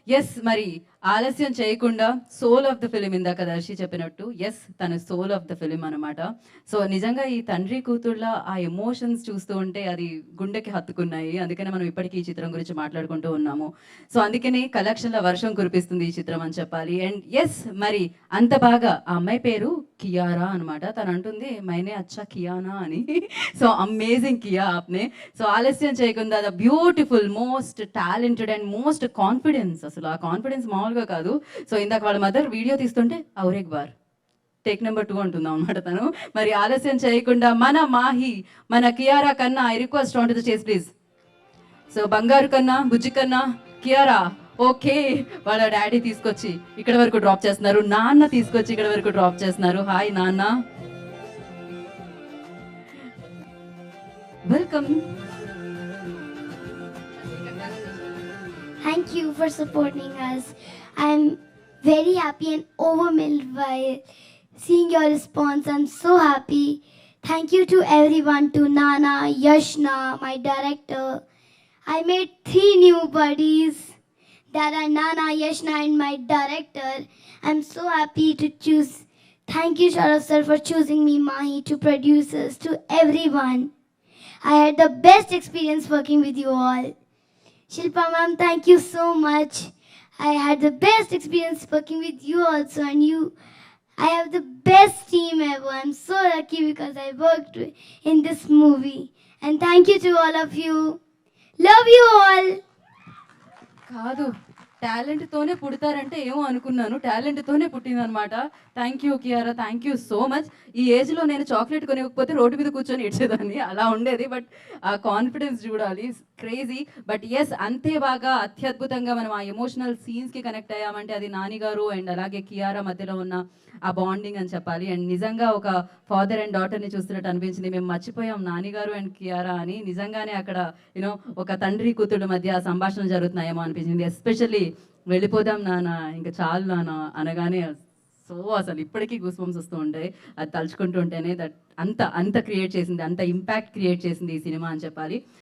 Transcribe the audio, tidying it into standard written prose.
Yes మరి ఆలస్యం చేయకుండా సోల్ ఆఫ్ ద ఫిలిం ఇందాక దర్శి చెప్పినట్టు ఎస్ తన సోల్ ఆఫ్ ద ఫిలిం అనమాట. సో నిజంగా ఈ తండ్రి కూతుళ్ళ ఆ ఎమోషన్స్ చూస్తూ ఉంటే అది గుండెకి హత్తుకున్నాయి. అందుకనే మనం ఇప్పటికీ ఈ చిత్రం గురించి మాట్లాడుకుంటూ ఉన్నాము. సో అందుకనే కలెక్షన్ల వర్షం కురిపిస్తుంది ఈ చిత్రం అని చెప్పాలి. అండ్ ఎస్ మరి అంత బాగా ఆ అమ్మాయి పేరు కియారా అనమాట. తను అంటుంది మైనే అచ్చా కియానా అని. సో అమేజింగ్ కియా ఆప్నే. సో ఆలస్యం చేయకుండా the beautiful most talented and most confidence, అసలు ఆ కాన్ఫిడెన్స్ మామూలుగా కాదు. సో ఇందాక వాళ్ళ మదర్ వీడియో తీస్తుంటే ఔరేక్ బార్ టేక్ నెంబర్ 2 అంటుందాం అనమాట తను. మరి ఆలస్యం చేయకుండా మన మాహి మన కియారా కన్నా I request on to the చేస్ ప్లీజ్. సో బంగారు కన్నా బుజ్జి కన్నా కియారా ఓకే. వాళ్ళ డాడీ తీసుకొచ్చి ఇక్కడ వరకు డ్రాప్ చేస్తున్నారు, నాన్న తీసుకొచ్చి ఇక్కడ వరకు డ్రాప్ చేస్తున్నారు. హాయ్ నాన్న, welcome. Thank you for supporting us. I'm very happy and overwhelmed by seeing your response. I'm so happy. Thank you to everyone, to Nana, Yashna, my director. I made 3 new buddies that are Nana, Yashna, and my director. I'm so happy to choose. Thank you, Sharav sir, for choosing me, Mahi, to producers, to everyone. I had the best experience working with you all. Shilpa ma'am, thank you so much. I had the best experience working with you also, and I have the best team ever. I'm so lucky because I worked in this movie. And thank you to all of you. Love you all. కాదు, టాలెంట్తోనే పుడతారంటే ఏమో అనుకున్నాను, టాలెంట్తోనే పుట్టిందనమాట. Thank you Kiara, thank you so much. ఈ ఏజ్లో నేను chocolate కొనివ్వకపోతే road మీద కూర్చొని ఏడ్చేదాన్ని, అలా ఉండేది. బట్ ఆ కాన్ఫిడెన్స్ చూడాలి, క్రేజీ. బట్ ఎస్ అంతే బాగా అత్యద్భుతంగా మనం ఆ ఎమోషనల్ సీన్స్కి కనెక్ట్ అయ్యామంటే అది నాని గారు అండ్ అలాగే కియారా మధ్యలో ఉన్న ఆ బాండింగ్ అని చెప్పాలి. అండ్ నిజంగా ఒక ఫాదర్ అండ్ డాటర్ని చూస్తున్నట్టు అనిపించింది. మేము మర్చిపోయాం నాని గారు అండ్ కియారా అని. నిజంగానే అక్కడ యూనో ఒక తండ్రి కూతురు మధ్య సంభాషణలు జరుగుతున్నాయేమో అనిపించింది. ఎస్పెషల్లీ వెళ్ళిపోదాం నాన్న ఇంకా చాలు నాన్న అనగానే సో అసలు ఇప్పటికీ గూస్ బంప్స్ వస్తూ ఉంటాయి అది తలుచుకుంటూ ఉంటేనే. దట్ అంత క్రియేట్ చేసింది, అంత ఇంపాక్ట్ క్రియేట్ చేసింది ఈ సినిమా అని చెప్పాలి.